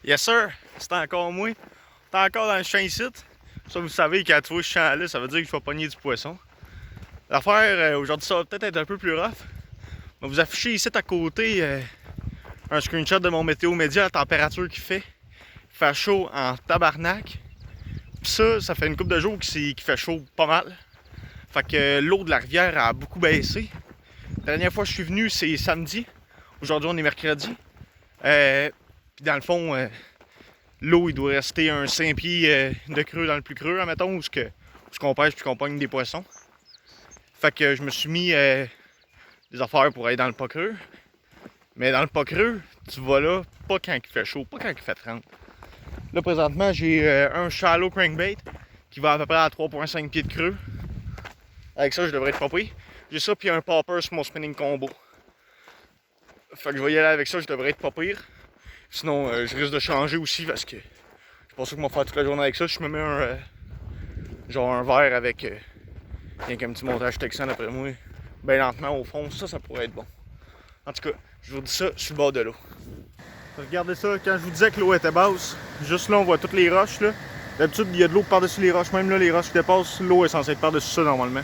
Yes sir, c'est encore moi. T'es encore dans le champ ici. Ça, vous savez, quand tu vois ce champ-là, ça veut dire que je vais pogner du poisson. L'affaire, aujourd'hui, ça va peut-être être un peu plus rough. Je vais vous afficher ici à côté un screenshot de mon météo média, la température qu'il fait. Il fait chaud en tabarnak. Pis ça fait une couple de jours qu'il fait chaud pas mal. Fait que l'eau de la rivière a beaucoup baissé. La dernière fois que je suis venu, c'est samedi. Aujourd'hui, on est mercredi. Puis dans le fond, l'eau, il doit rester un 5 pieds de creux dans le plus creux, admettons, où qu'on pêche puis qu'on pogne des poissons. Fait que je me suis mis des affaires pour aller dans le pas creux. Mais dans le pas creux, tu vas là, pas quand il fait chaud, pas quand il fait 30. Là, présentement, j'ai un shallow crankbait qui va à peu près à 3,5 pieds de creux. Avec ça, je devrais être pas pris. J'ai ça, puis un popper sur mon spinning combo. Fait que je vais y aller avec ça, je devrais être pas pire. Sinon, je risque de changer aussi parce que je pense que je vais faire toute la journée avec ça. Je me mets genre un verre avec rien qu'un petit montage texan après moi. Ben lentement au fond, ça pourrait être bon. En tout cas, je vous dis ça sur le bord de l'eau. Regardez ça, quand je vous disais que l'eau était basse, juste là on voit toutes les roches là. D'habitude il y a de l'eau par-dessus les roches, même là les roches qui dépassent, l'eau est censée être par-dessus ça normalement.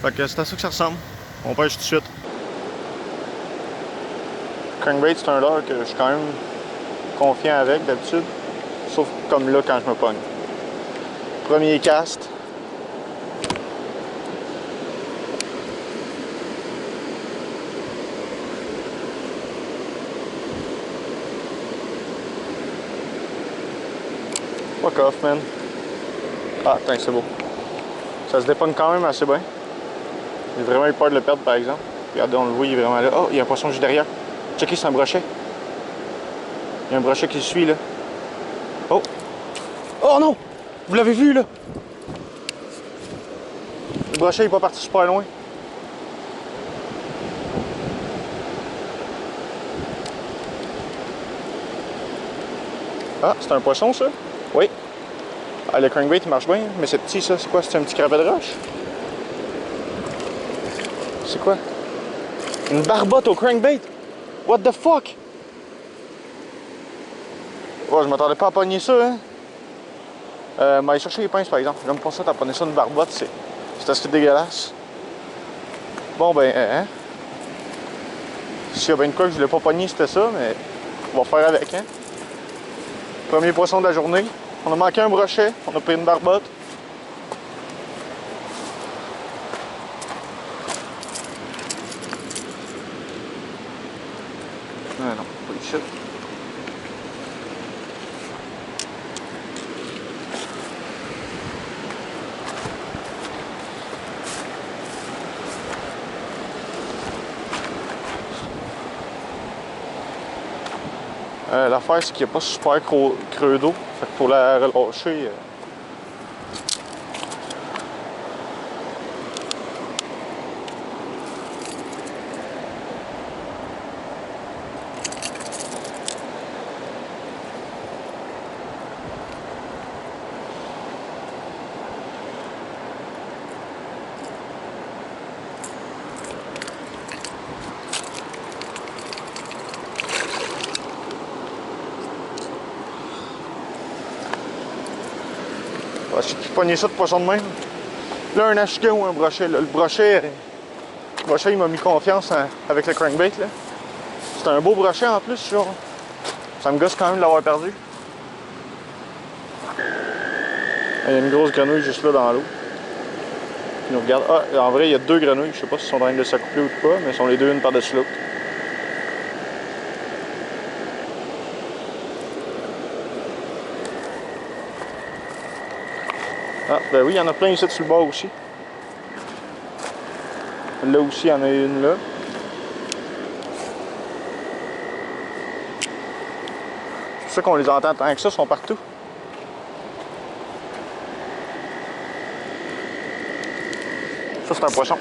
Fait que c'est à ça que ça ressemble. On pêche tout de suite. Crankbait, c'est un leurre que je suis quand même confiant avec d'habitude. Sauf comme là quand je me pogne. Premier cast. Fuck off, man. Ah, putain, c'est beau. Ça se dépogne quand même assez bien. J'ai vraiment eu peur de le perdre, par exemple. Regardez, on le voit, il est vraiment là. Oh, il y a un poisson juste derrière. Checkez, c'est un brochet. Il y a un brochet qui le suit, là. Oh! Oh non! Vous l'avez vu, là? Le brochet n'est pas parti super loin. Ah, c'est un poisson, ça? Oui. Ah, le crankbait, il marche bien, mais c'est petit, ça. C'est quoi? C'est un petit crapaud de roche? C'est quoi? Une barbotte au crankbait? What the fuck? Oh, je m'attendais pas à pogner ça, hein? Mais aller chercher les pinces, par exemple. J'aime pas ça, t'as pogné ça une barbotte, c'est assez dégueulasse. Bon, ben, hein? S'il y a bien de quoi que je voulais pas pogner, c'était ça, mais on va faire avec, hein? Premier poisson de la journée. On a manqué un brochet, on a pris une barbotte. Ah non, pas ici. L'affaire, c'est qu'il n'y a pas super creux d'eau. Fait que pour la relâcher, j'ai pogné ça de poisson de même. Là, un achigan ou un brochet. Là. Le brochet, il m'a mis confiance avec le crankbait. C'est un beau brochet en plus, genre. Ça me gosse quand même de l'avoir perdu. Il y a une grosse grenouille juste là dans l'eau. Ils nous regardent. Ah, en vrai, il y a deux grenouilles. Je sais pas si sont en train de s'accoupler ou pas, mais ils sont les deux une par-dessus l'autre. Ah, ben oui, il y en a plein ici sur le bord aussi. Là aussi, il y en a une là. C'est pour ça qu'on les entend tant que ça, ils sont partout. Ça, c'est un poisson.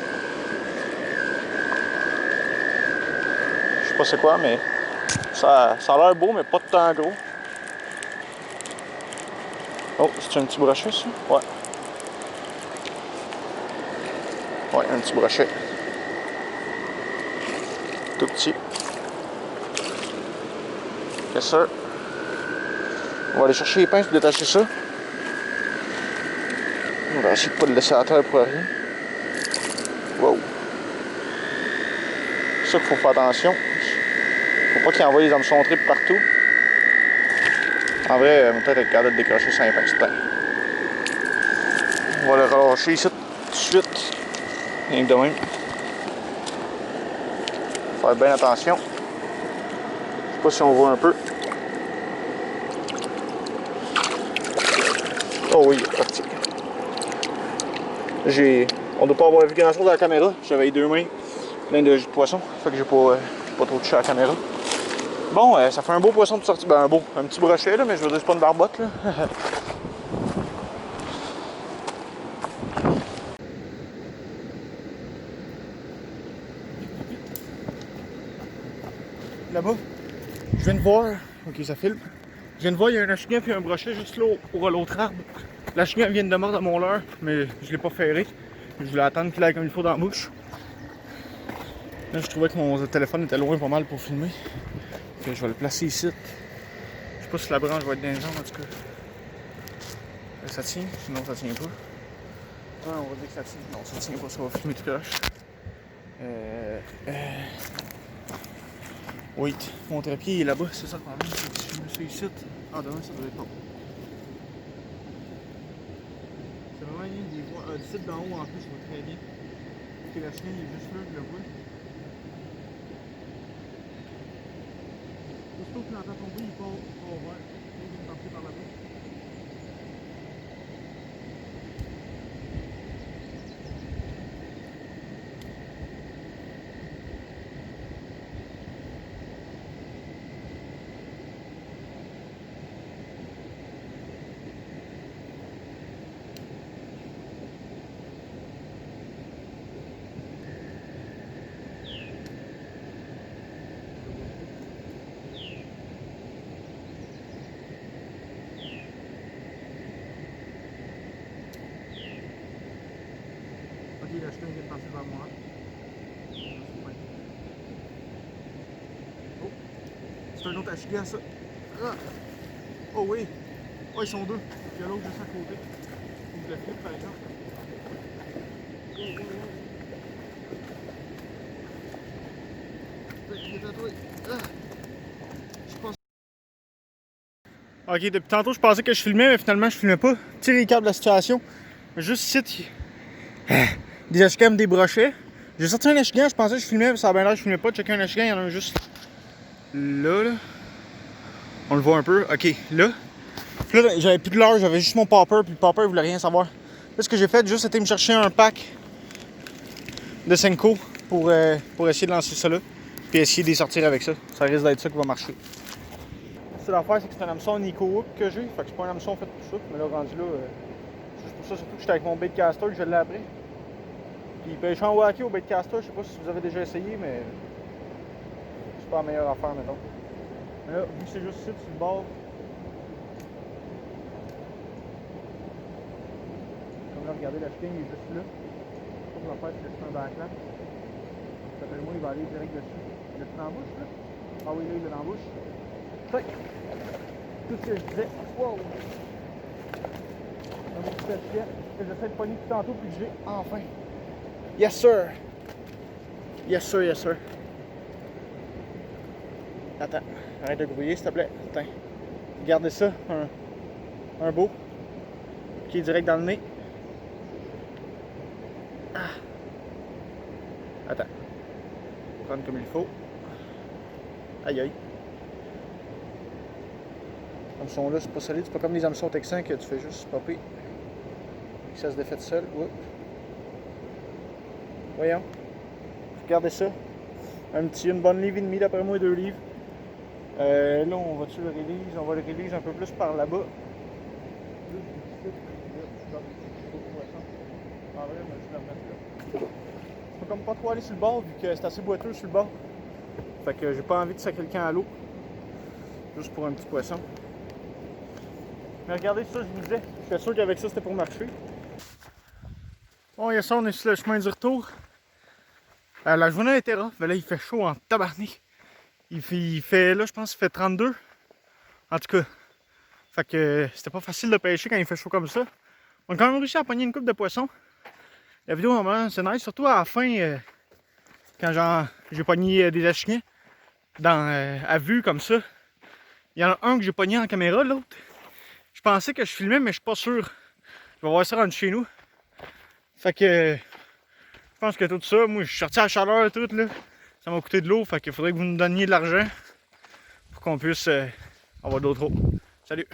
Je sais pas c'est quoi, mais ça a l'air beau, mais pas de tant gros. Oh, c'est un petit brochet, ça? Ouais. Ouais, un petit brochet. Tout petit. Yes, sir. On va aller chercher les pinces pour détacher ça. On va essayer de pas le laisser à terre pour rien. Wow. C'est ça qu'il faut faire attention. Faut pas qu'il envoie les hameçons tripes partout. En vrai, peut-être être capable de décrocher sans pince. On va le relâcher ici tout de suite. Rien que de même. Faire bien attention. Je sais pas si on voit un peu. Oh oui, il est parti. On ne doit pas avoir vu grand chose à la caméra. J'avais les deux mains plein de jus de poisson. Fait que j'ai pas trop touché à la caméra. Bon, ça fait un beau poisson de sortie. Ben un petit brochet là, mais je veux dire c'est pas une barbotte là. Là-bas, je viens de voir. Ok, ça filme. Je viens de voir, il y a un achignan et un brochet juste là pour l'autre arbre. L'achignan vient de mordre à mon leurre, mais je l'ai pas ferré. Je voulais attendre qu'il aille comme il faut dans la bouche. Là, je trouvais que mon téléphone était loin pas mal pour filmer. Puis je vais le placer ici. Je sais pas si la branche va être dans les jambes en tout cas. Là, ça tient, sinon ça tient pas. Ah, on va dire que ça tient. Non, ça tient pas, ça va filmer tout croche. Wait, mon trépied est là-bas, c'est ça le problème. Si je filme ça ici, ah demain ça doit être bon. C'est vraiment rien de les voir. Du site d'en haut en plus, je vois très bien. Parce que la chienne il est juste là, je le vois. Aussitôt que l'entend tomber, il part au vert. Il vient de partir par là-bas. Ok, la chienne vient de partir vers moi. Oh, c'est un autre achigan ça. Ah. Oh oui! Oh, ils sont deux. Il y a l'autre juste à côté. Faut que je le flippe par exemple. Oh, oh, oh. Il est à toi. Ah. Je pense. Ok, depuis tantôt je pensais que je filmais, mais finalement je filmais pas. Tire les câbles de la situation. Juste ici, des achigans des brochets. J'ai sorti un achigan, je pensais que je filmais, mais ça a bien l'air que je filmais pas. Checker un achigan, il y en a un juste là. On le voit un peu. Ok, là. Puis là, j'avais plus de leurre, j'avais juste mon popper, puis le popper il voulait rien savoir. Là, ce que j'ai fait, juste c'était me chercher un pack de Senko pour essayer de lancer ça là, puis essayer de les sortir avec ça. Ça risque d'être ça qui va marcher. C'est l'affaire, c'est que c'est un hameçon Nico Hook que j'ai, fait que c'est pas un hameçon fait pour ça, mais là, rendu là, juste pour ça, surtout que j'étais avec mon baitcaster que je l'ai appris. Puis pêcher en wacky au baitcaster, je sais pas si vous avez déjà essayé, mais c'est pas la meilleure affaire, mettons. Mais là, vu que c'est juste ici, sur le bord, là, regardez, la chienne, il est juste là. Ce qu'on va faire, c'est juste un backlash. D'après moi, il va aller direct dessus. Il est dans la bouche, là? Ah oui, là, il est dans la bouche. Tac! Tout ce que je disais. Wow! Un petit achigan que j'essaie de pogner tout tantôt, puis que j'ai enfin. Yes, sir! Yes, sir, yes, sir. Attends, arrête de grouiller, s'il te plaît. Attends. Regardez ça, un beau. Qui est direct dans le nez. Ah. Attends. Prendre comme il faut. Aïe aïe. Hameçon là, c'est pas solide. C'est pas comme les hameçons texans que tu fais juste popper. Ça se défait tout seul. Oups. Voyons. Regardez ça. Une bonne livre et demie d'après moi, 2 livres. Là, on va-tu le release? On va le release un peu plus par là-bas. Je peux comme pas trop aller sur le bord vu que c'est assez boiteux sur le bord. Fait que j'ai pas envie de sacrer le camp à l'eau. Juste pour un petit poisson. Mais regardez ça, je vous disais. J'étais sûr qu'avec ça c'était pour marcher. Bon, il y a ça, on est sur le chemin du retour. La journée était rough, mais là il fait chaud en tabarnak. Il fait là, je pense qu'il fait 32. En tout cas, il Fait que c'était pas facile de pêcher quand il fait chaud comme ça. On a quand même réussi à pogner une coupe de poissons. La vidéo, normalement, c'est nice, surtout à la fin, quand j'ai pogné des achignets à vue comme ça. Il y en a un que j'ai pogné en caméra, l'autre. Je pensais que je filmais, mais je suis pas sûr. Je vais voir ça rendu chez nous. Fait que je pense que tout ça, moi je suis sorti à la chaleur tout là. Ça m'a coûté de l'eau, fait qu'il faudrait que vous nous donniez de l'argent pour qu'on puisse avoir d'autres eaux. Salut!